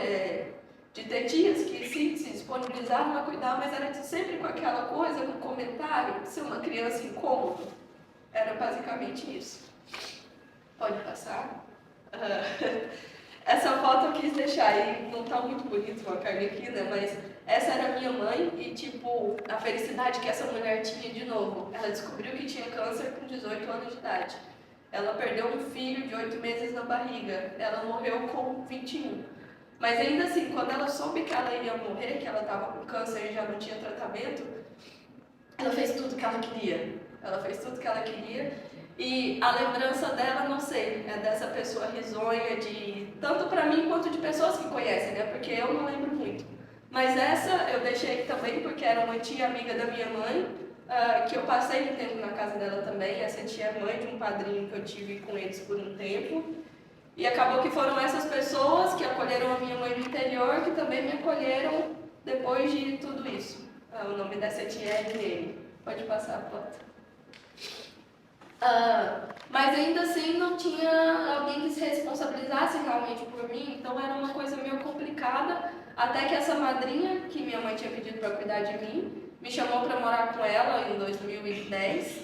de ter tias que sim, se disponibilizaram a cuidar, mas era sempre com aquela coisa, com comentário, ser uma criança incômoda. Era basicamente isso. Pode passar. Essa foto eu quis deixar aí, não tá muito bonito com a carne aqui, né? Mas essa era a minha mãe e, tipo, a felicidade que essa mulher tinha de novo. Ela descobriu que tinha câncer com 18 anos de idade. Ela perdeu um filho de 8 meses na barriga. Ela morreu com 21. Mas ainda assim, quando ela soube que ela ia morrer, que ela estava com câncer e já não tinha tratamento, ela fez tudo que ela queria. Ela fez tudo que ela queria. E a lembrança dela, não sei, é dessa pessoa risonha, tanto para mim quanto de pessoas que conhecem, né? Porque eu não lembro muito. Mas essa eu deixei também porque era uma tia amiga da minha mãe, que eu passei um tempo na casa dela também. Essa tia é mãe de um padrinho que eu tive com eles por um tempo. E acabou que foram essas pessoas que acolheram a minha mãe no interior, que também me acolheram depois de tudo isso. O nome dessa tia é Irene. Pode passar a foto. Mas ainda assim não tinha alguém que se responsabilizasse realmente por mim, então era uma coisa meio complicada, até que essa madrinha, que minha mãe tinha pedido para cuidar de mim, me chamou para morar com ela em 2010,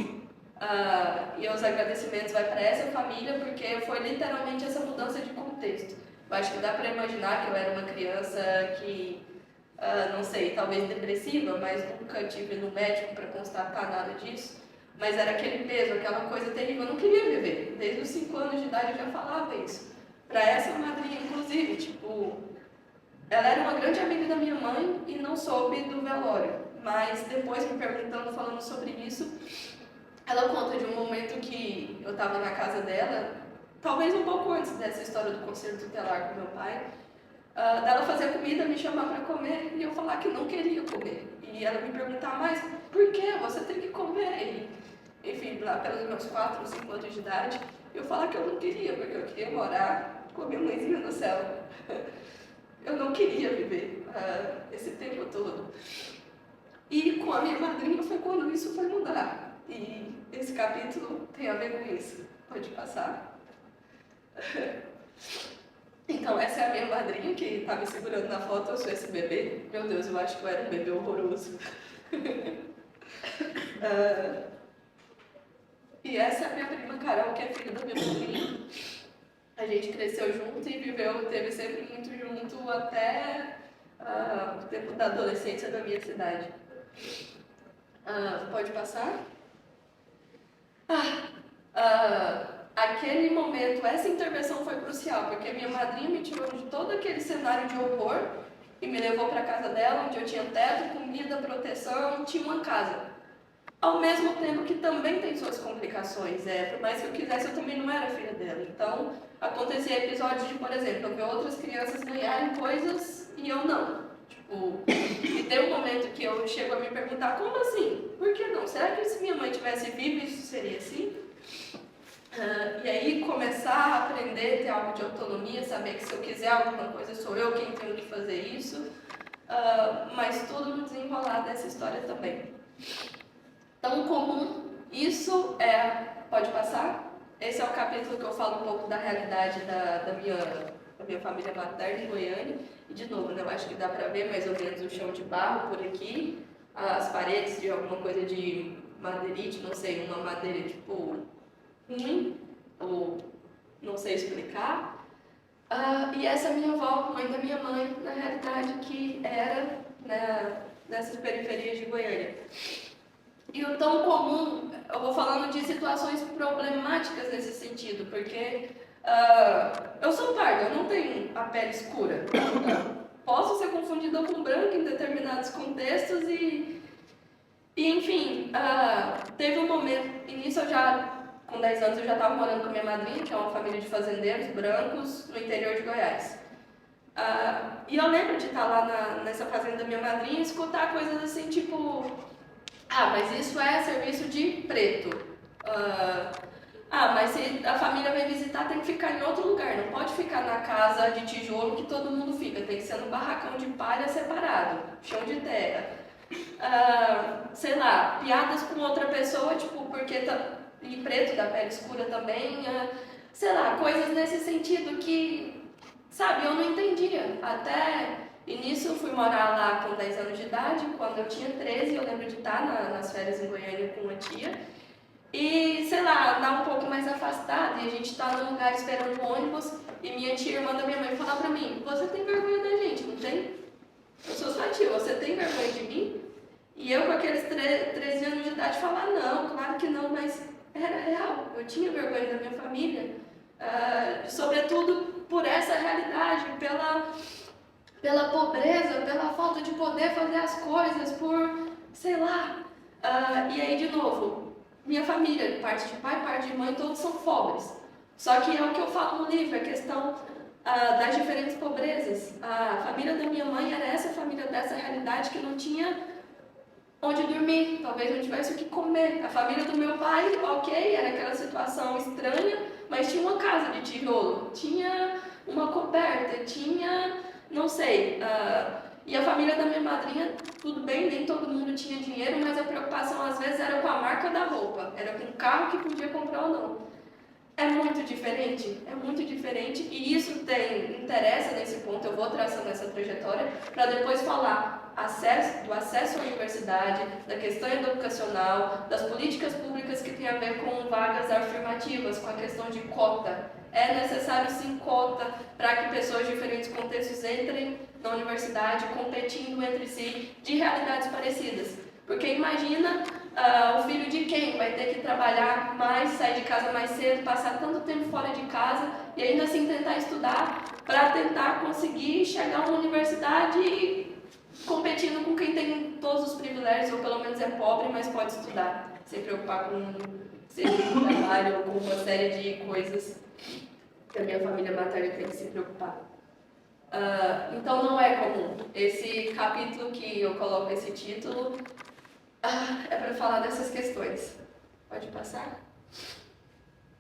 e os agradecimentos vai para essa família, porque foi literalmente essa mudança de contexto. Eu acho que dá para imaginar que eu era uma criança que, não sei, talvez depressiva, mas nunca tive no médico para constatar nada disso. Mas era aquele peso, aquela coisa terrível. Eu não queria viver. Desde os 5 anos de idade eu já falava isso. Para essa madrinha, inclusive, tipo, ela era uma grande amiga da minha mãe e não soube do velório. Mas depois, me perguntando, falando sobre isso, ela conta de um momento que eu estava na casa dela, talvez um pouco antes dessa história do conselho tutelar com meu pai, dela fazer comida, me chamar para comer e eu falar que não queria comer. E ela me perguntar, mas por que? Você tem que comer. E, enfim, lá pelos meus 4 ou 5 anos de idade, eu falar que eu não queria, porque eu queria morar com a minha mãezinha no céu. Eu não queria viver esse tempo todo. E com a minha madrinha foi quando isso foi mudar. E esse capítulo tem a ver com isso. Pode passar. Então, essa é a minha madrinha que está me segurando na foto. Eu sou esse bebê. Meu Deus, eu acho que eu era um bebê horroroso. E essa é a minha prima Carol, que é filha da minha madrinha. A gente cresceu junto e teve sempre muito junto até o tempo da adolescência da minha cidade. Pode passar? Aquele momento, essa intervenção foi crucial, porque minha madrinha me tirou de todo aquele cenário de horror e me levou para a casa dela, onde eu tinha teto, comida, proteção, tinha uma casa. Ao mesmo tempo que também tem suas complicações, por mais que eu quisesse, eu também não era filha dela. Então, acontecia episódios de, por exemplo, eu ver outras crianças ganharem coisas e eu não. Tipo, e tem um momento que eu chego a me perguntar, como assim? Por que não? Será que se minha mãe tivesse viva, isso seria assim? E aí começar a aprender, ter algo de autonomia, saber que se eu quiser alguma coisa sou eu quem tenho que fazer isso, mas tudo no desenrolar dessa história também. Tão comum, isso pode passar? Esse é o capítulo que eu falo um pouco da realidade da minha família materna em Goiânia, e de novo, né, eu acho que dá pra ver mais ou menos o chão de barro por aqui, as paredes de alguma coisa de madeirite, não sei, uma madeira tipo ruim, ou não sei explicar. E essa minha avó, mãe da minha mãe, na realidade, que era nessas periferias de Goiânia. E o tão comum, eu vou falando de situações problemáticas nesse sentido, porque eu sou parda, eu não tenho a pele escura. Posso ser confundida com branca em determinados contextos e enfim, teve um momento, e nisso com 10 anos eu já estava morando com a minha madrinha, que é uma família de fazendeiros brancos no interior de Goiás. E eu lembro de estar lá nessa fazenda da minha madrinha e escutar coisas assim, tipo, mas isso é serviço de preto. Ah, mas se a família vem visitar, tem que ficar em outro lugar, não pode ficar na casa de tijolo que todo mundo fica, tem que ser no barracão de palha separado, chão de terra. Sei lá, piadas com outra pessoa, tipo, porque e preto da pele escura também, sei lá, coisas nesse sentido que, sabe, eu não entendia. E nisso eu fui morar lá com 10 anos de idade, quando eu tinha 13, eu lembro de estar nas férias em Goiânia com uma tia. E, sei lá, andar um pouco mais afastado e a gente tá num lugar esperando o ônibus e minha tia, irmã da minha mãe, falar pra mim: você tem vergonha da gente, não tem? Eu sou sua tia, você tem vergonha de mim? E eu com aqueles 13 anos de idade falar: não, claro que não, mas era real, eu tinha vergonha da minha família, sobretudo por essa realidade, pela pobreza, pela falta de poder fazer as coisas, por, sei lá. E aí, de novo, minha família, parte de pai, parte de mãe, todos são pobres. Só que é o que eu falo no livro, a questão das diferentes pobrezas. A família da minha mãe era essa família dessa realidade que não tinha onde dormir, talvez não tivesse o que comer. A família do meu pai, ok, era aquela situação estranha, mas tinha uma casa de tijolo, tinha uma coberta, tinha, não sei. E a família da minha madrinha, tudo bem, nem todo mundo tinha dinheiro, mas a preocupação às vezes era com a marca da roupa, era com o carro que podia comprar ou não. É muito diferente, e isso interessa nesse ponto, eu vou traçando essa trajetória, para depois falar do acesso à universidade, da questão educacional, das políticas públicas que tem a ver com vagas afirmativas, com a questão de cota. É necessário sim cota para que pessoas de diferentes contextos entrem na universidade competindo entre si de realidades parecidas. Porque imagina o filho de quem vai ter que trabalhar mais, sair de casa mais cedo, passar tanto tempo fora de casa e ainda assim tentar estudar para tentar conseguir chegar a uma universidade competindo com quem tem todos os privilégios, ou pelo menos é pobre, mas pode estudar, sem preocupar com seja com trabalho ou com uma série de coisas que a minha família materna tem que se preocupar. Então não é comum. Esse capítulo que eu coloco esse título é para falar dessas questões. Pode passar?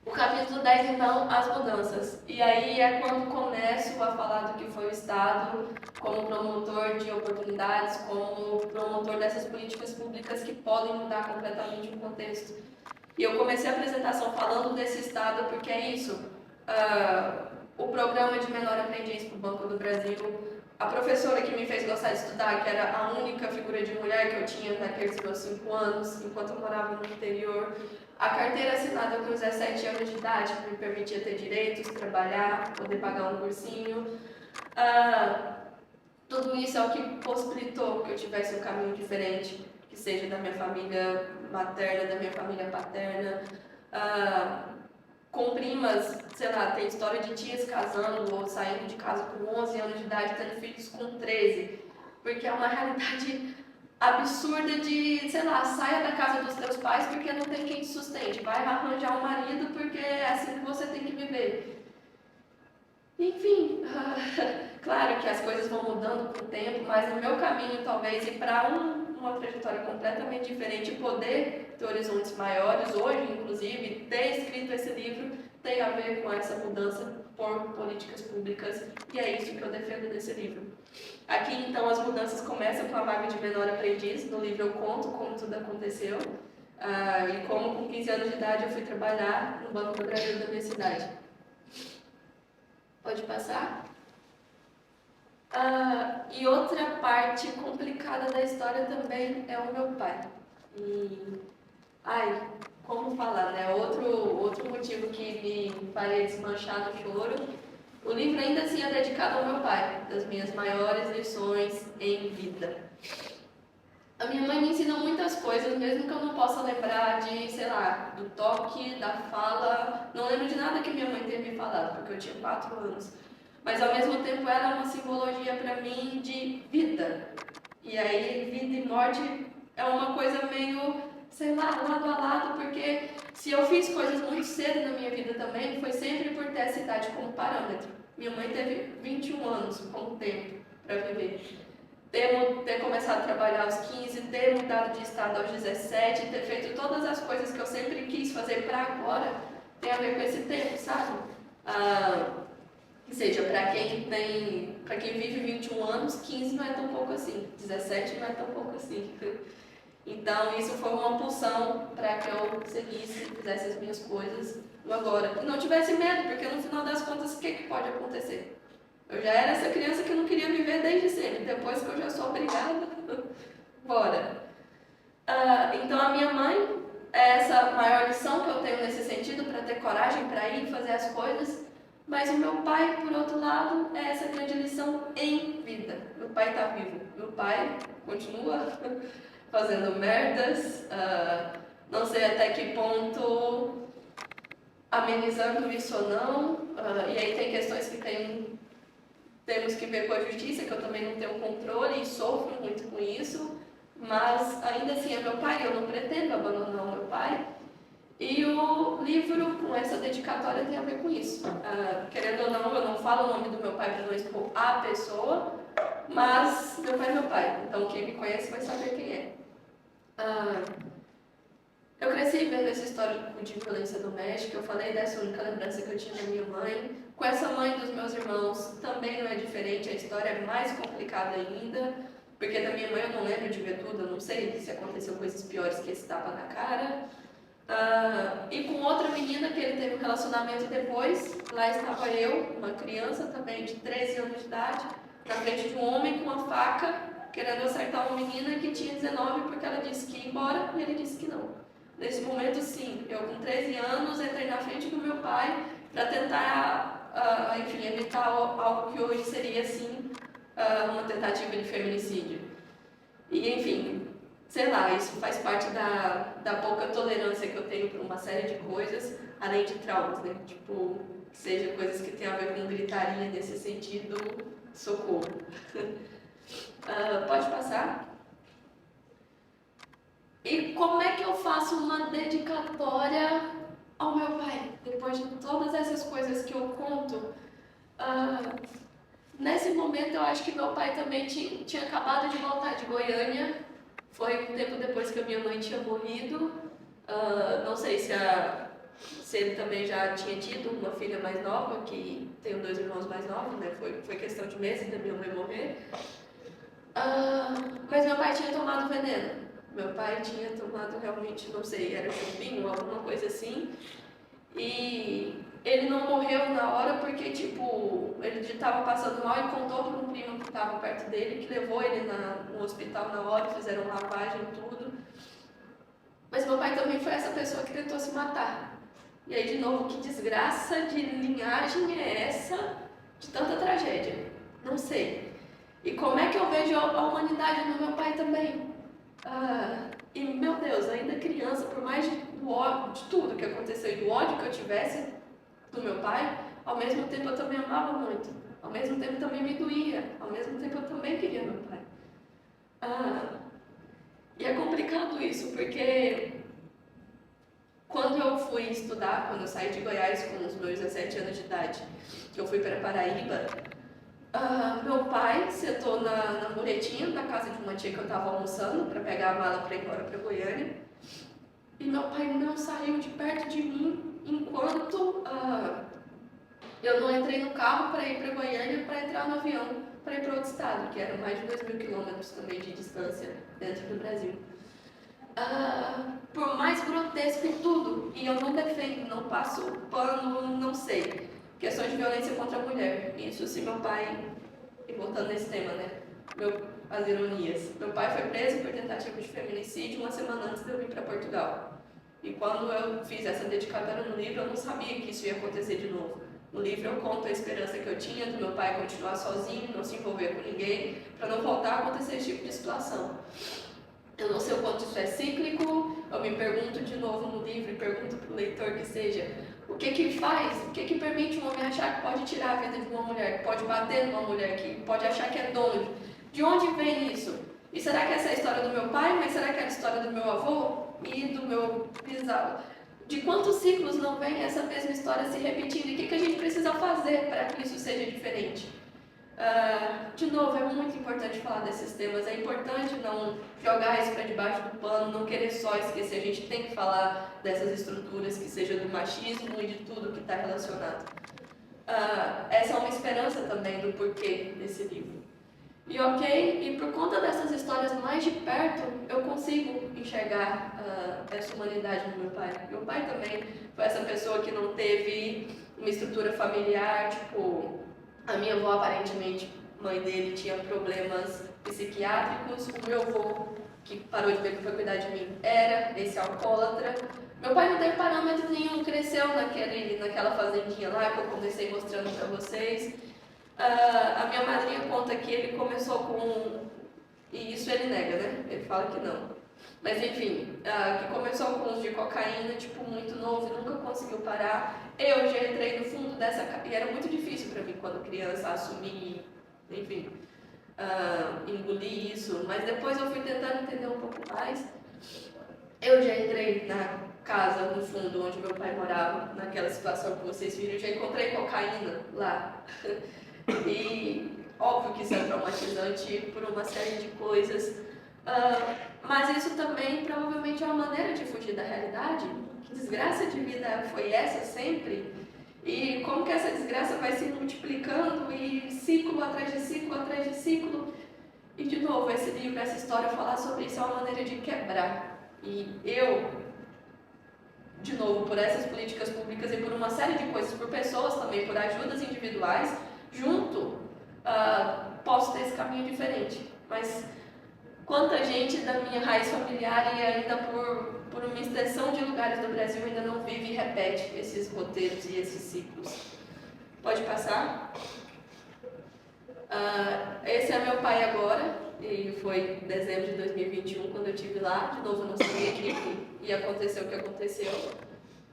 O capítulo 10, então, as mudanças. E aí é quando começo a falar do que foi o Estado como promotor de oportunidades, como promotor dessas políticas públicas que podem mudar completamente o contexto. E eu comecei a apresentação falando desse Estado porque é isso. O programa de menor aprendiz para o Banco do Brasil, a professora que me fez gostar de estudar, que era a única figura de mulher que eu tinha naqueles meus 5 anos, enquanto eu morava no interior, a carteira assinada com 17 anos de idade, que me permitia ter direitos, trabalhar, poder pagar um cursinho. Tudo isso é o que possibilitou que eu tivesse um caminho diferente, que seja da minha família materna, da minha família paterna. Com primas, sei lá, tem história de tias casando ou saindo de casa com 11 anos de idade, tendo filhos com 13, porque é uma realidade absurda de, sei lá, saia da casa dos teus pais porque não tem quem te sustente, vai arranjar um marido porque é assim que você tem que viver. Enfim, claro que as coisas vão mudando com o tempo, mas no meu caminho, talvez, ir para uma trajetória completamente diferente, poder ter horizontes maiores, hoje, inclusive, ter escrito esse livro tem a ver com essa mudança por políticas públicas, e é isso que eu defendo nesse livro. Aqui, então, as mudanças começam com a vaga de menor aprendiz. No livro eu conto como tudo aconteceu, e como com 15 anos de idade eu fui trabalhar no Banco do Brasil da minha cidade. Pode passar? E outra parte complicada da história também é o meu pai. Como falar, né? Outro motivo que me faz desmanchar no choro. O livro ainda assim é dedicado ao meu pai, das minhas maiores lições em vida. A minha mãe me ensina muitas coisas, mesmo que eu não possa lembrar de, sei lá, do toque, da fala. Não lembro de nada que minha mãe tenha me falado, porque eu tinha 4 anos. Mas ao mesmo tempo ela é uma simbologia para mim de vida. E aí vida e morte é uma coisa meio, sei lá, lado a lado, porque se eu fiz coisas muito cedo na minha vida também, foi sempre por ter essa idade como parâmetro. Minha mãe teve 21 anos como tempo para viver. Ter começado a trabalhar aos 15, ter mudado de estado aos 17, ter feito todas as coisas que eu sempre quis fazer para agora, tem a ver com esse tempo, sabe? Ou seja, para quem vive 21 anos, 15 não é tão pouco assim, 17 não é tão pouco assim. Então isso foi uma pulsão para que eu seguisse, fizesse as minhas coisas no agora. E não tivesse medo, porque no final das contas, o que pode acontecer? Eu já era essa criança que não queria viver desde sempre, depois que eu já sou obrigada, bora. Então a minha mãe é essa maior lição que eu tenho nesse sentido, para ter coragem para ir fazer as coisas. Mas o meu pai, por outro lado, é essa grande lição em vida. Meu pai está vivo. Meu pai continua fazendo merdas. Não sei até que ponto amenizando isso ou não. E aí tem questões que temos que ver com a justiça, que eu também não tenho controle e sofro muito com isso. Mas ainda assim é meu pai, eu não pretendo abandonar o meu pai. E o livro, com essa dedicatória, tem a ver com isso. Querendo ou não, eu não falo o nome do meu pai para não expor a pessoa, mas meu pai é meu pai, então quem me conhece vai saber quem é. Eu cresci vendo essa história de violência doméstica, eu falei dessa única lembrança que eu tinha da minha mãe. Com essa mãe dos meus irmãos também não é diferente, a história é mais complicada ainda, porque da minha mãe eu não lembro de ver tudo, eu não sei se aconteceu coisas piores que esse tapa na cara. E com outra menina que ele teve um relacionamento depois, lá estava eu, uma criança também de 13 anos de idade, na frente de um homem com uma faca, querendo acertar uma menina que tinha 19 porque ela disse que ia embora e ele disse que não. Nesse momento, sim, eu com 13 anos entrei na frente do meu pai para tentar, enfim, evitar algo que hoje seria, assim, uma tentativa de feminicídio. E, enfim, sei lá, isso faz parte da pouca tolerância que eu tenho por uma série de coisas, além de traumas, né? Tipo, que seja coisas que tenham a ver com gritaria nesse sentido, socorro. Pode passar? E como é que eu faço uma dedicatória ao meu pai? Depois de todas essas coisas que eu conto, nesse momento eu acho que meu pai também tinha acabado de voltar de Goiânia. Foi um tempo depois que a minha mãe tinha morrido. Não sei se ele também já tinha tido uma filha mais nova, que tenho 2 irmãos mais novos, né? Foi questão de meses da minha mãe morrer. Mas meu pai tinha tomado veneno. Meu pai tinha tomado realmente, não sei, era chupinho, alguma coisa assim. E ele não morreu na hora porque, tipo, ele estava passando mal e contou para um primo que estava perto dele, que levou ele no hospital na hora, fizeram lavagem e tudo. Mas meu pai também foi essa pessoa que tentou se matar. E aí, de novo, que desgraça de linhagem é essa de tanta tragédia? Não sei. E como é que eu vejo a humanidade no meu pai também? E, meu Deus, ainda criança, por mais de tudo que aconteceu e do ódio que eu tivesse do meu pai, ao mesmo tempo eu também amava muito. Ao mesmo tempo também me doía. Ao mesmo tempo eu também queria meu pai. E é complicado isso, porque quando eu fui estudar, quando eu saí de Goiás com os meus 17 anos de idade, que eu fui para Paraíba, meu pai sentou na muretinha da casa de uma tia que eu estava almoçando para pegar a mala para ir embora para Goiânia. E meu pai não saiu de perto de mim enquanto eu não entrei no carro para ir para Goiânia para entrar no avião para ir para outro estado, que era mais de 2.000 quilômetros também de distância dentro do Brasil. Por mais grotesco e tudo, e eu não defendo, não passo pano, não sei. Questões de violência contra a mulher. Isso se meu pai, e voltando nesse tema, né? As ironias. Meu pai foi preso por tentativa de feminicídio 1 semana antes de eu vir para Portugal. E quando eu fiz essa dedicatória no livro, eu não sabia que isso ia acontecer de novo. No livro eu conto a esperança que eu tinha do meu pai continuar sozinho, não se envolver com ninguém, para não voltar a acontecer esse tipo de situação. Eu não sei o quanto isso é cíclico, eu me pergunto de novo no livro e pergunto para o leitor que seja, o que faz, o que permite um homem achar que pode tirar a vida de uma mulher, que pode bater numa mulher, que pode achar que é dono? De onde vem isso? E será que essa é a história do meu pai, mas será que é a história do meu avô e do meu bisavô? De quantos ciclos não vem essa mesma história se repetindo? E o que a gente precisa fazer para que isso seja diferente? De novo, é muito importante falar desses temas, é importante não jogar isso para debaixo do pano, não querer só esquecer, a gente tem que falar dessas estruturas, que seja do machismo e de tudo que está relacionado. Essa é uma esperança também do porquê desse livro. E por conta dessas histórias mais de perto, eu consigo enxergar essa humanidade no meu pai. Meu pai também foi essa pessoa que não teve uma estrutura familiar, tipo, a minha avó aparentemente, mãe dele, tinha problemas psiquiátricos, o meu avô, que parou de beber para cuidar de mim, era esse alcoólatra. Meu pai não teve parâmetro nenhum, cresceu naquela fazendinha lá que eu comecei mostrando para vocês. A minha madrinha conta que ele começou com... E isso ele nega, né? Ele fala que não. Mas enfim, que começou com uso de cocaína, tipo, muito novo, nunca conseguiu parar. Eu já entrei no fundo dessa... E era muito difícil para mim, quando criança, assumir, enfim, engolir isso. Mas depois eu fui tentando entender um pouco mais. Eu já entrei na casa, no fundo, onde meu pai morava, naquela situação que vocês viram. Eu já encontrei cocaína lá. E óbvio que isso é traumatizante por uma série de coisas, mas isso também provavelmente é uma maneira de fugir da realidade. Que desgraça de vida foi essa sempre? E como que essa desgraça vai se multiplicando e ciclo atrás de ciclo atrás de ciclo? E de novo, esse livro, essa história, falar sobre isso é uma maneira de quebrar. E eu, de novo, por essas políticas públicas e por uma série de coisas, por pessoas também, por ajudas individuais, junto, posso ter esse caminho diferente. Mas quanta gente da minha raiz familiar e ainda por uma extensão de lugares do Brasil ainda não vive e repete esses roteiros e esses ciclos. Pode passar? Esse é meu pai agora, e foi em dezembro de 2021 quando eu estive lá. De novo, eu não sabia que ia acontecer o que aconteceu.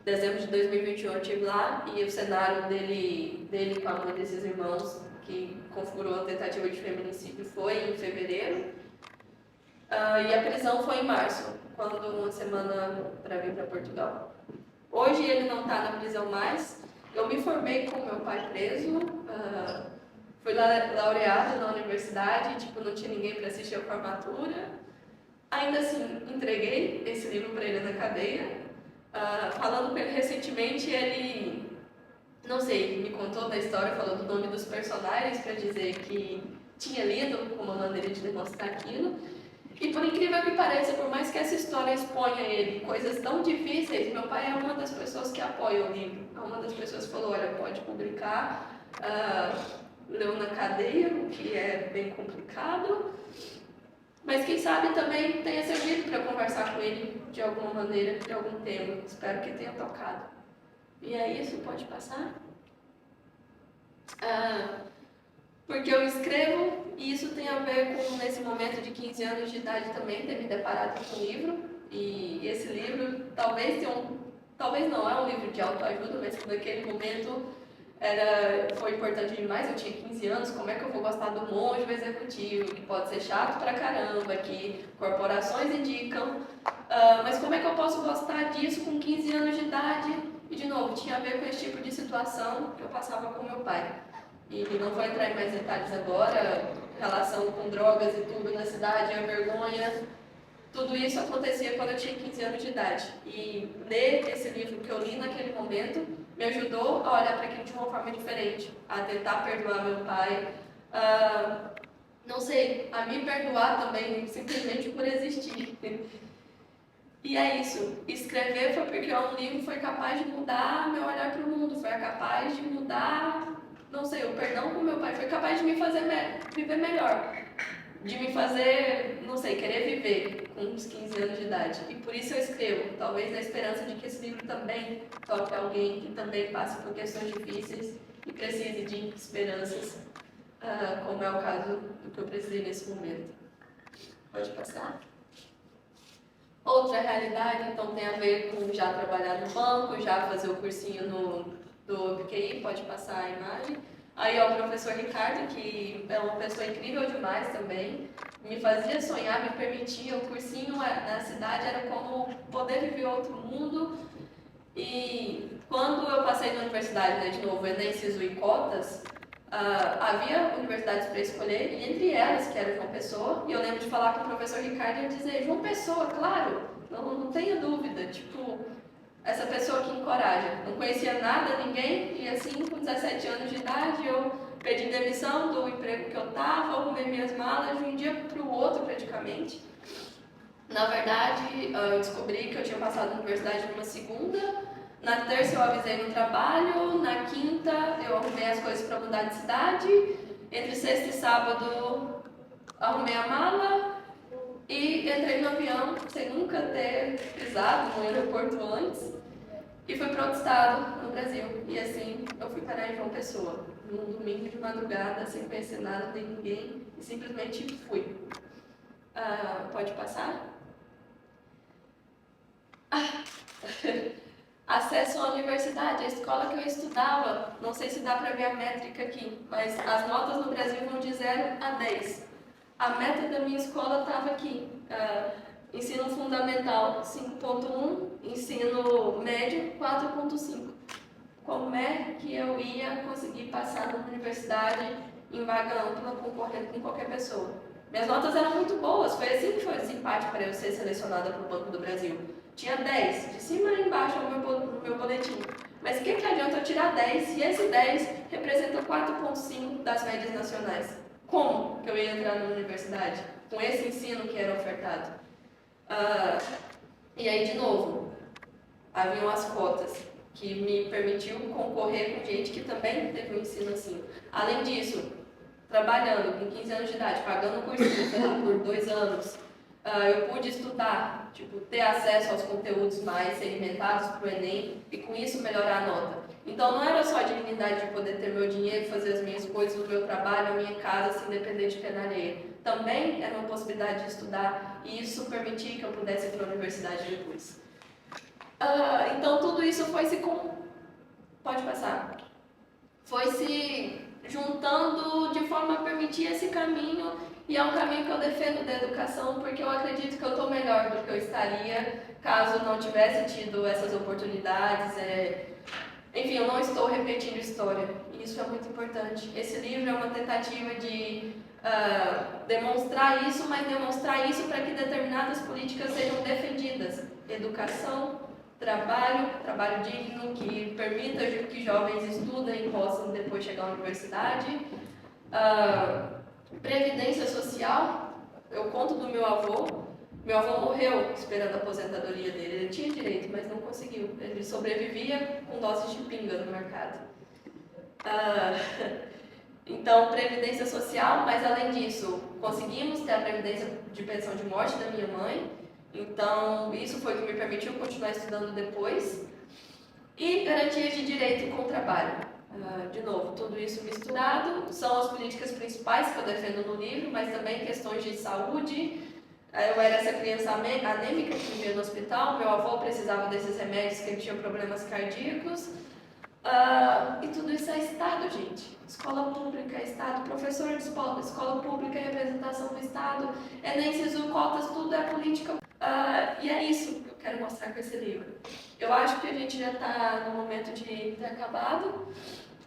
Dezembro de 2021 eu estive lá e o cenário dele com a mãe desses irmãos que configurou a tentativa de feminicídio foi em fevereiro. E a prisão foi em março, quando uma semana para vir para Portugal. Hoje ele não está na prisão mais. Eu me formei com meu pai preso, fui laureada na universidade, tipo, não tinha ninguém para assistir a formatura. Ainda assim, entreguei esse livro para ele na cadeia. Falando com ele recentemente, ele, não sei, me contou da história, falou do nome dos personagens para dizer que tinha lido como uma maneira de demonstrar aquilo. E por incrível que pareça, por mais que essa história exponha ele coisas tão difíceis, meu pai é uma das pessoas que apoia o livro. É uma das pessoas que falou, olha, pode publicar. Leu na cadeia, o que é bem complicado. Mas quem sabe também tenha servido para conversar com ele de alguma maneira, de algum tema. Espero que tenha tocado. E é isso, pode passar? Porque eu escrevo, e isso tem a ver com, nesse momento de 15 anos de idade também, ter me deparado com um livro. E esse livro, talvez não é um livro de autoajuda, mas que naquele momento foi importante demais. Eu tinha 15 anos, como é que eu vou gostar do monge executivo, que pode ser chato pra caramba, que corporações indicam, mas como é que eu posso gostar disso com 15 anos de idade? E de novo, tinha a ver com esse tipo de situação que eu passava com meu pai. E não vou entrar em mais detalhes agora, relação com drogas e tudo na cidade, a vergonha, tudo isso acontecia quando eu tinha 15 anos de idade. E ler esse livro que eu li naquele momento me ajudou a olhar para aquilo de uma forma diferente, a tentar perdoar meu pai, não sei, a me perdoar também, simplesmente por existir. E é isso, escrever foi porque um livro foi capaz de mudar meu olhar para o mundo, foi capaz de mudar, não sei, o perdão com meu pai foi capaz de me fazer viver melhor, de me fazer, não sei, querer viver com uns 15 anos de idade. E por isso eu escrevo, talvez na esperança de que esse livro também toque alguém que também passe por questões difíceis e precise de esperanças, como é o caso do que eu precisei nesse momento. Pode passar? Outra realidade, então, tem a ver com já trabalhar no banco, já fazer o cursinho do QI, pode passar a imagem. Aí, ó, o professor Ricardo, que é uma pessoa incrível demais também, me fazia sonhar, me permitia. O cursinho na cidade era como poder viver outro mundo. E quando eu passei na universidade, né, de novo, Enem, SISU e cotas, havia universidades para escolher, e entre elas, que era João Pessoa, e eu lembro de falar com o professor Ricardo e dizer, João Pessoa, claro, não tenha dúvida, tipo, essa pessoa que encoraja. Não conhecia nada, ninguém, e assim, com 17 anos de idade, eu pedi demissão do emprego que eu estava, arrumei minhas malas de um dia para o outro, praticamente. Na verdade, eu descobri que eu tinha passado na universidade numa segunda, na terça eu avisei no trabalho, na quinta eu arrumei as coisas para mudar de cidade, entre sexta e sábado arrumei a mala e entrei no avião sem nunca ter pisado no aeroporto antes e fui para outro estado, no Brasil. E assim eu fui parar em João Pessoa, num domingo de madrugada, sem conhecer nada nem ninguém, e simplesmente fui. Pode passar? Acesso à universidade, a escola que eu estudava, não sei se dá para ver a métrica aqui, mas as notas no Brasil vão de 0 a 10. A meta da minha escola estava aqui, ensino fundamental 5.1, ensino médio 4.5. Como é que eu ia conseguir passar numa universidade em vaga ampla, concorrendo com qualquer pessoa? Minhas notas eram muito boas, foi assim que foi esse empate para eu ser selecionada para o Banco do Brasil. Tinha 10, de cima e embaixo no meu boletim. Mas o que adianta eu tirar 10 se esse 10 representa 4,5 das médias nacionais? Como que eu ia entrar na universidade com esse ensino que era ofertado? E aí, de novo, haviam as cotas, que me permitiu concorrer com gente que também teve um ensino assim. Além disso, trabalhando com 15 anos de idade, pagando cursinho por 2 anos, eu pude estudar, ter acesso aos conteúdos mais segmentados para o Enem e com isso melhorar a nota. Então não era só a dignidade de poder ter meu dinheiro, fazer as minhas coisas, o meu trabalho, a minha casa, sem depender de pena alheia. Também era uma possibilidade de estudar e isso permitia que eu pudesse ir para a universidade depois. Então tudo isso foi se... Pode passar. Foi se juntando de forma a permitir esse caminho, e é um caminho que eu defendo da educação, porque eu acredito que eu estou melhor do que eu estaria caso não tivesse tido essas oportunidades. Enfim, eu não estou repetindo história, e isso é muito importante. Esse livro é uma tentativa de demonstrar isso, mas demonstrar isso para que determinadas políticas sejam defendidas. Educação, trabalho digno, que permita que jovens estudem e possam depois chegar à universidade. Previdência social, eu conto do meu avô. Meu avô morreu esperando a aposentadoria dele. Ele tinha direito, mas não conseguiu. Ele sobrevivia com doses de pinga no mercado. Então, previdência social, mas além disso, conseguimos ter a previdência de pensão de morte da minha mãe. Então, isso foi o que me permitiu continuar estudando depois. E garantias de direito com trabalho. De novo, tudo isso misturado. São as políticas principais que eu defendo no livro, mas também questões de saúde. Eu era essa criança anêmica que vivia no hospital. Meu avô precisava desses remédios que ele tinha problemas cardíacos. E tudo isso é Estado, gente. Escola pública, Estado, professor de escola pública, representação do Estado, Enem, SISU, cotas, tudo é política. E é isso que eu quero mostrar com esse livro. Eu acho que a gente já está no momento de ter acabado,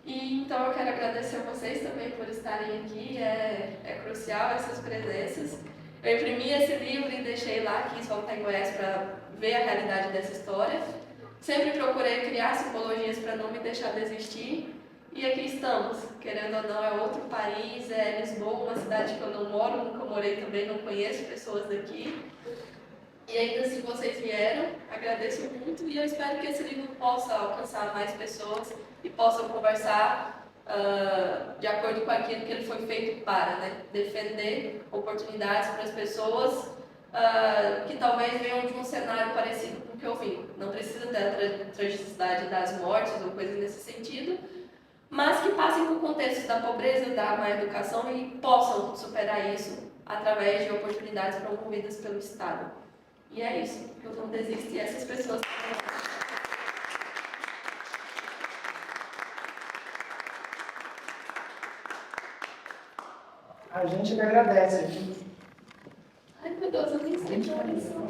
e então eu quero agradecer a vocês também por estarem aqui. É crucial essas presenças. Eu imprimi esse livro e deixei lá, quis voltar em Goiás para ver a realidade dessa história. Sempre procurei criar simbologias para não me deixar desistir. E aqui estamos, querendo ou não, é outro país, é Lisboa, uma cidade que eu não moro, nunca morei também, não conheço pessoas daqui. E ainda assim vocês vieram, agradeço muito, e eu espero que esse livro possa alcançar mais pessoas e possam conversar de acordo com aquilo que ele foi feito para, né? Defender oportunidades para as pessoas que talvez venham de um cenário parecido com o que eu vi. Não precisa da tragicidade das mortes ou coisas nesse sentido, mas que passem por contextos da pobreza, da má educação e possam superar isso através de oportunidades promovidas pelo Estado. E é isso, eu não desisto, e essas pessoas... A gente que agradece. Ai, meu Deus, eu nem sei que horas são.